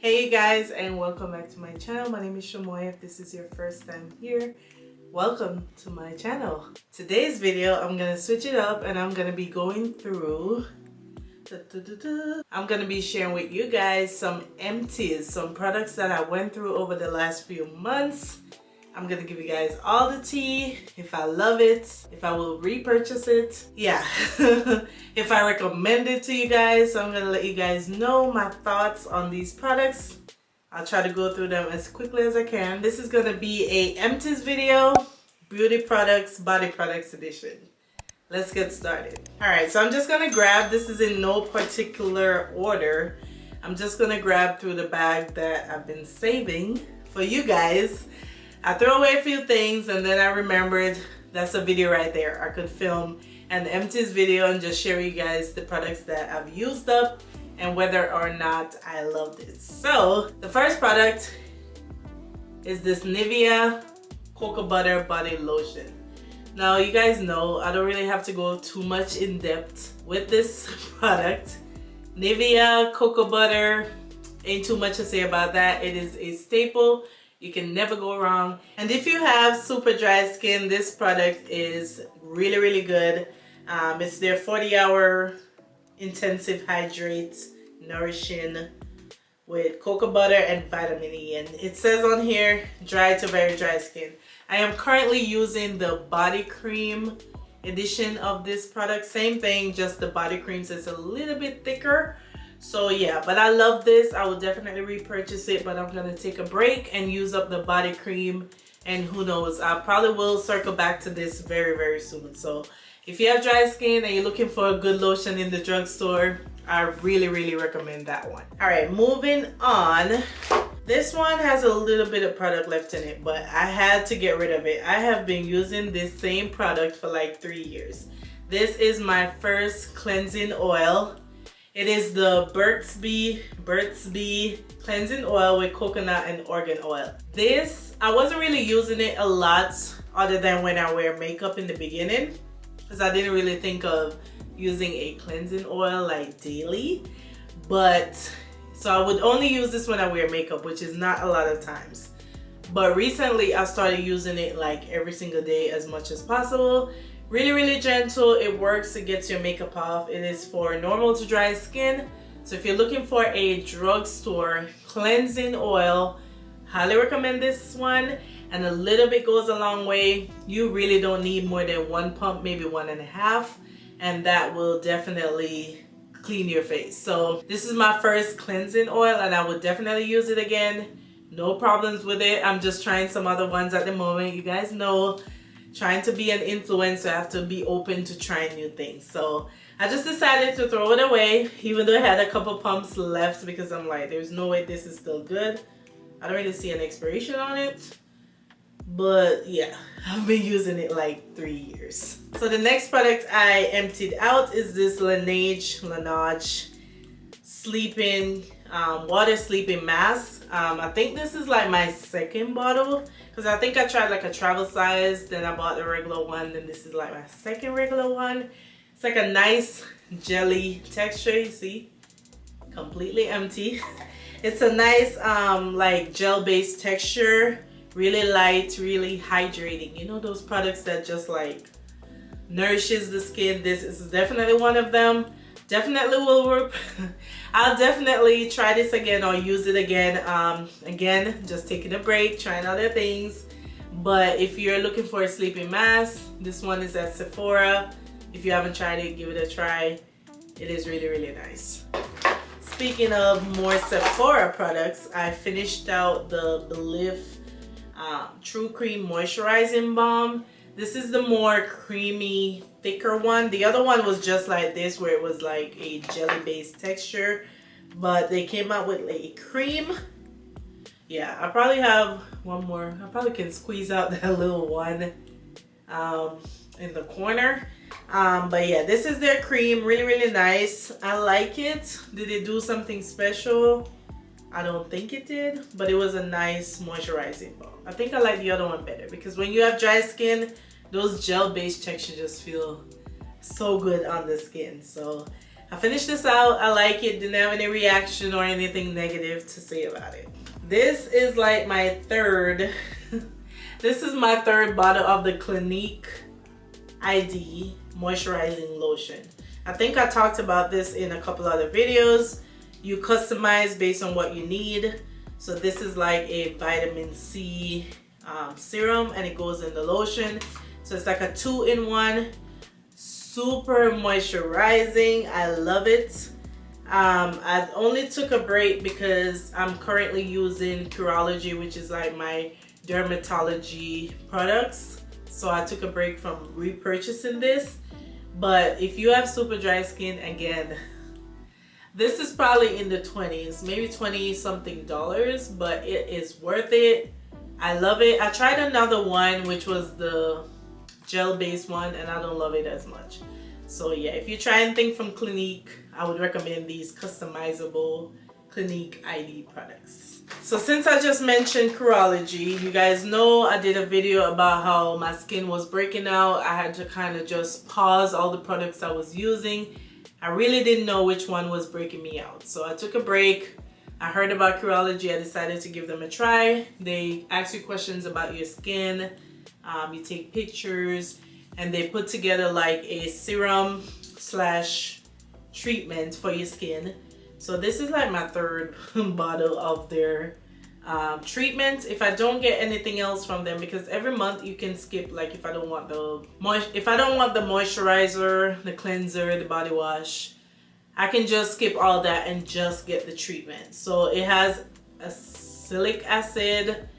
Hey you guys, and welcome back to my channel. My name is Shamoy. If this is your first time here, welcome to my channel. Today's video, I'm gonna switch it up and I'm gonna be going through I'm gonna be sharing with you guys some empties, some products that I went through over the last few months. I'm gonna give you guys all the tea, if I love it, if I will repurchase it, yeah, if I recommend it to you guys. So I'm gonna let you guys know my thoughts on these products. I'll try to go through them as quickly as I can. This is gonna be a empties video, beauty products, body products edition. Let's get started. All right, so I'm just gonna grab, this is in no particular order. I'm just gonna grab through the bag that I've been saving for you guys. I threw away a few things and then I remembered that's a video right there. I could film an empties video and just share you guys the products that I've used up and whether or not I loved it. So the first product is this Nivea Cocoa Butter Body Lotion. Now you guys know I don't really have to go too much in depth with this product. Nivea Cocoa Butter, ain't too much to say about that. It is a staple. You can never go wrong. And if you have super dry skin, this product is really good. It's their 40-hour intensive hydrate nourishing with cocoa butter and vitamin E. And it says on here, dry to very dry skin. I am currently using the body cream edition of this product. Same thing, just the body creams is a little bit thicker. So yeah, but I love this. I will definitely repurchase it, but I'm gonna take a break and use up the body cream, and who knows, I probably will circle back to this very soon. So if you have dry skin and you're looking for a good lotion in the drugstore, I really recommend that one. All right, moving on. This one has a little bit of product left in it, but I had to get rid of it. I have been using this same product for like 3 years. This is my first cleansing oil. It is the Burts Bee cleansing oil with coconut and argan oil. This, I wasn't really using it a lot other than when I wear makeup in the beginning, because I didn't really think of using a cleansing oil like daily. But so I would only use this when I wear makeup, which is not a lot of times. But recently I started using it like every single day as much as possible. Really gentle. It works. It gets your makeup off. It is for normal to dry skin. So if you're looking for a drugstore cleansing oil, highly recommend this one. And a little bit goes a long way. You really don't need more than 1 pump, maybe 1.5, and that will definitely clean your face. So this is my first cleansing oil and I would definitely use it again. No problems with it. I'm just trying some other ones at the moment. You guys know, trying to be an influencer, I have to be open to trying new things. So I just decided to throw it away, even though I had a couple pumps left, because I'm like, there's no way this is still good. I don't really see an expiration on it. But yeah, I've been using it like 3 years. So the next product I emptied out is this Lineage sleeping water sleeping mask. I think this is like my second bottle, because I think I tried like a travel size, then I bought the regular one, then this is like my second regular one. It's like a nice jelly texture, you see, completely empty. It's a nice like gel based texture, really light, really hydrating. You know those products that just like nourishes the skin? This is definitely one of them. Definitely will work. I'll definitely try this again or use it again. Again, just taking a break, trying other things. But if you're looking for a sleeping mask, this one is at Sephora. If you haven't tried it, give it a try. It is really nice. Speaking of more Sephora products, I finished out the Belif True Cream Moisturizing Balm. This is the more creamy, thicker one. The other one was just like this, where it was like a jelly-based texture. But they came out with a cream. Yeah, I probably have one more. I probably can squeeze out that little one in the corner. But yeah, this is their cream. Really nice. I like it. Did it do something special? I don't think it did, but it was a nice moisturizing balm. I think I like the other one better, because when you have dry skin, those gel-based textures just feel so good on the skin. So I finished this out. I like it. Didn't have any reaction or anything negative to say about it. This is like my third. This is my third bottle of the Clinique ID Moisturizing Lotion. I think I talked about this in a couple other videos. You customize based on what you need. So this is like a vitamin C serum, and it goes in the lotion. So it's like a 2-in-1, super moisturizing. I love it. I only took a break because I'm currently using Curology, which is like my dermatology products. So I took a break from repurchasing this. But if you have super dry skin, again, this is probably in the 20s, maybe 20 something dollars, but it is worth it. I love it. I tried another one, which was the gel based one, and I don't love it as much. So yeah, if you try anything from Clinique, I would recommend these customizable Clinique ID products. So since I just mentioned Curology, you guys know I did a video about how my skin was breaking out. I had to kind of just pause all the products I was using. I really didn't know which one was breaking me out. So I took a break. I heard about Curology. I decided to give them a try. They ask you questions about your skin. You take pictures, and they put together like a serum slash treatment for your skin. So this is like my third bottle of their treatment. If I don't get anything else from them, because every month you can skip, like if I don't want the moisturizer, the cleanser, the body wash, I can just skip all that and just get the treatment. So it has acylic acid,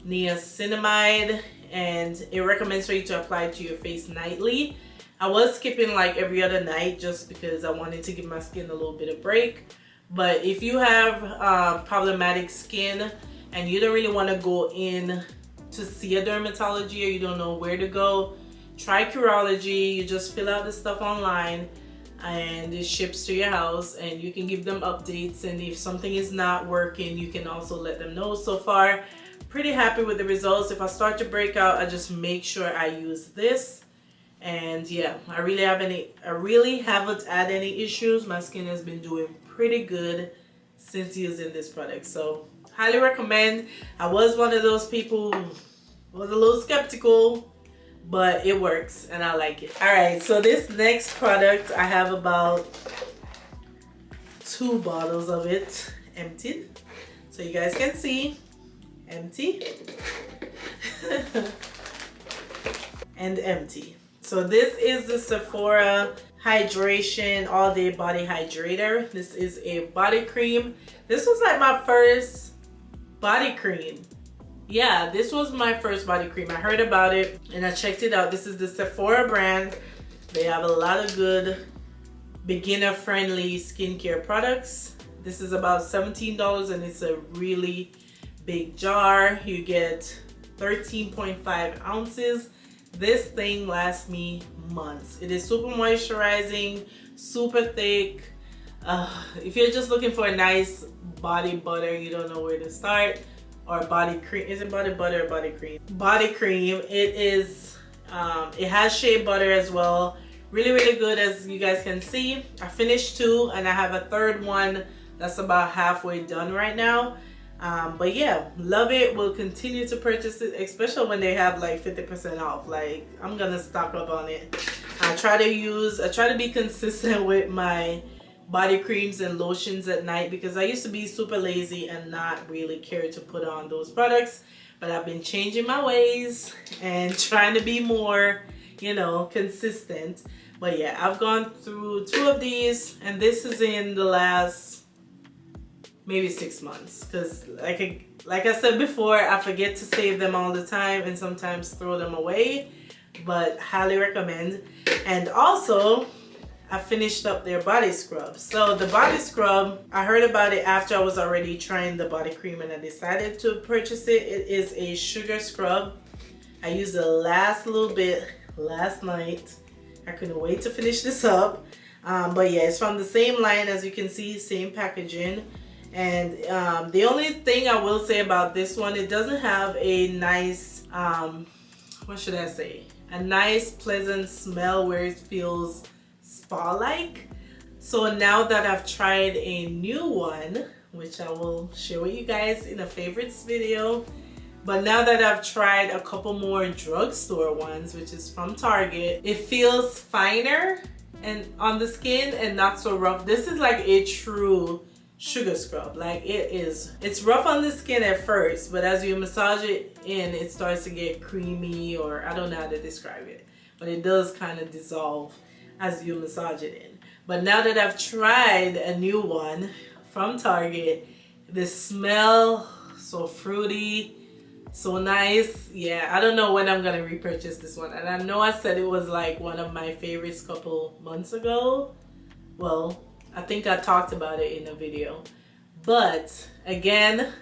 niacinamide, and it recommends for you to apply it to your face nightly. I was skipping like every other night just because I wanted to give my skin a little bit of break. But if you have problematic skin and you don't really want to go in to see a dermatology, or you don't know where to go, try Curology. You just fill out the stuff online and it ships to your house, and you can give them updates, and if something is not working, you can also let them know. So far, pretty happy with the results. If I start to break out, I just make sure I use this. And yeah, I really haven't had any issues. My skin has been doing pretty good since using this product, so highly recommend. I was one of those people who was a little skeptical, but it works and I like it. All right, so this next product, I have about 2 bottles of it emptied, so you guys can see. Empty and empty. So this is the Sephora Hydration All Day Body Hydrator. This is a body cream. This was like my first body cream. Yeah, this was my first body cream. I heard about it and I checked it out. This is the Sephora brand. They have a lot of good beginner-friendly skincare products. This is about $17 and it's a really big jar. You get 13.5 ounces. This thing lasts me months. It is super moisturizing, super thick. If you're just looking for a nice body butter, you don't know where to start, or body cream. Is it body butter or body cream? Body cream. It is. It has shea butter as well. Really, really good, as you guys can see. I finished 2 and I have a third one that's about halfway done right now. But yeah, love it. We'll continue to purchase it, especially when they have like 50% off. Like, I'm gonna stock up on it. I try to be consistent with my body creams and lotions at night, because I used to be super lazy and not really care to put on those products, but I've been changing my ways and trying to be more, you know, consistent. But yeah, I've gone through 2 of these, and this is in the last maybe 6 months, because like I said before, I forget to save them all the time and sometimes throw them away, but highly recommend. And also, I finished up their body scrub. So the body scrub, I heard about it after I was already trying the body cream and I decided to purchase it. It is a sugar scrub. I used the last little bit last night. I couldn't wait to finish this up. But yeah, it's from the same line, as you can see, same packaging. And the only thing I will say about this one, it doesn't have a nice, what should I say? A nice pleasant smell where it feels spa-like. So now that I've tried a new one, which I will share with you guys in a favorites video, but now that I've tried a couple more drugstore ones, which is from Target, it feels finer and on the skin and not so rough. This is like a true sugar scrub. Like it's rough on the skin at first, but as you massage it in, it starts to get creamy, or I don't know how to describe it, but it does kind of dissolve as you massage it in. But now that I've tried a new one from Target, the smell so fruity, so nice. Yeah, I don't know when I'm gonna repurchase this one. And I know I said it was like one of my favorites a couple months ago. Well, I think I talked about it in a video. But again,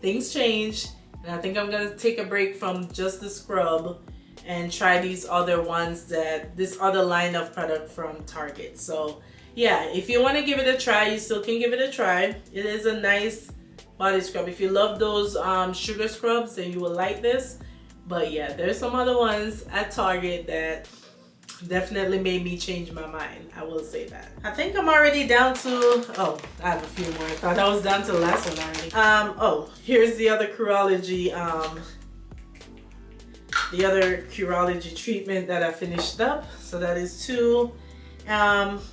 things change. And I think I'm gonna take a break from just the scrub and try these other ones, this other line of product from Target. So yeah, if you want to give it a try, you still can give it a try. It is a nice body scrub. If you love those sugar scrubs, then you will like this. But yeah, there's some other ones at Target that definitely made me change my mind. I will say that. I think I'm already down to, oh, I have a few more. I thought I was down to the last one already. Oh, here's the other Curology treatment that I finished up. So that is 2.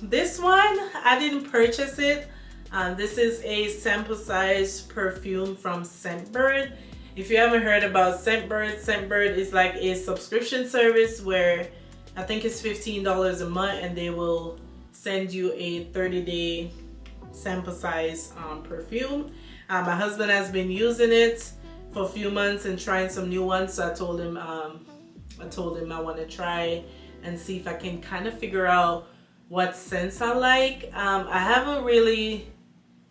This one, I didn't purchase it. This is a sample size perfume from Scentbird. If you haven't heard about Scentbird, Scentbird is like a subscription service where I think it's $15 a month and they will send you a 30-day sample size perfume. My husband has been using it for a few months and trying some new ones, so I told him I want to try and see if I can kind of figure out what scents I like. I haven't really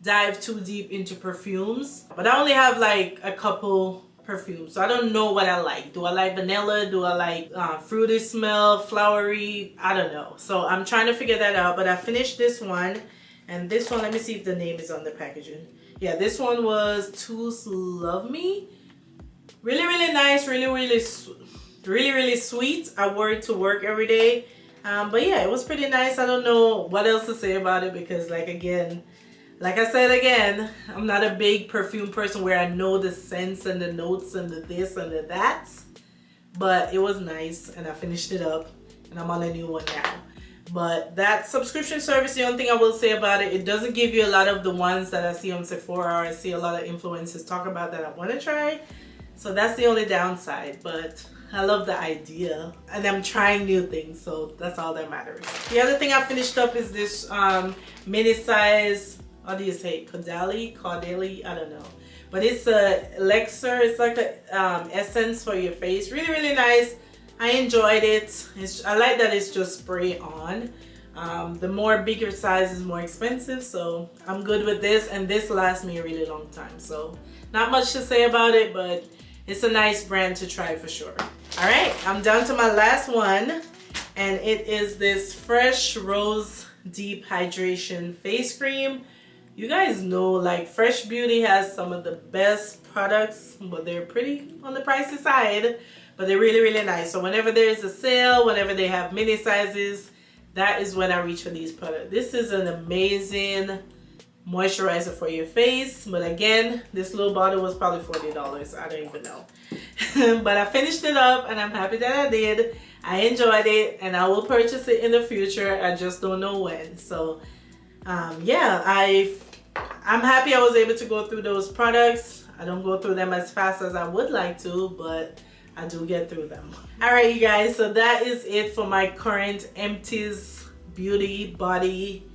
dived too deep into perfumes, but I only have like a couple perfumes, so I don't know what I like. Do I like vanilla? Do I like fruity smell, flowery? I don't know. So I'm trying to figure that out, but I finished this one. And this one, let me see if the name is on the packaging. Yeah, this one was Tools Love Me. Really, really nice, really sweet. I wore it to work every day. But yeah, it was pretty nice. I don't know what else to say about it because like I said again, I'm not a big perfume person where I know the scents and the notes and the this and the that. But it was nice and I finished it up and I'm on a new one now. But that subscription service, the only thing I will say about it, it doesn't give you a lot of the ones that I see on Sephora or I see a lot of influencers talk about that I want to try. So that's the only downside, but I love the idea and I'm trying new things, so that's all that matters. The other thing I finished up is this mini size, how do you say it? Caudalie, I don't know. But it's a elixir, it's like a essence for your face. Really, really nice. I enjoyed it. I like that it's just spray on. The more bigger size is more expensive, so I'm good with this, and this lasts me a really long time. So not much to say about it, but it's a nice brand to try for sure. All right, I'm down to my last one, and it is this Fresh Rose Deep Hydration Face Cream. You guys know like Fresh Beauty has some of the best products, but they're pretty on the pricey side, but they're really, really nice. So whenever there's a sale, whenever they have mini sizes, that is when I reach for these products. This is an amazing moisturizer for your face, but again, this little bottle was probably $40. I don't even know. But I finished it up and I'm happy that I did. I enjoyed it and I will purchase it in the future. I just don't know when. So yeah, I'm happy I was able to go through those products. I don't go through them as fast as I would like to, but I do get through them. All right, you guys, so that is it for my current Empties Beauty Body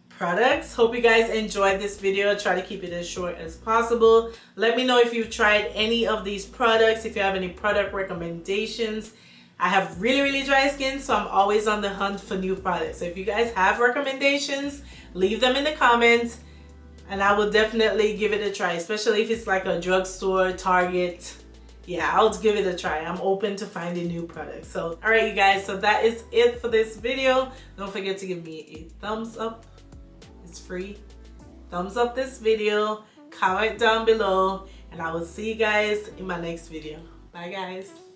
products. Hope you guys enjoyed this video. Try to keep it as short as possible. Let me know if you've tried any of these products, if you have any product recommendations. I have really, really dry skin, so I'm always on the hunt for new products. So if you guys have recommendations, leave them in the comments and I will definitely give it a try, especially if it's like a drugstore, Target. Yeah, I'll give it a try. I'm open to finding new products. So, all right, you guys, so that is it for this video. Don't forget to give me a thumbs up. It's free. Thumbs up this video, comment down below, and I will see you guys in my next video. Bye, guys.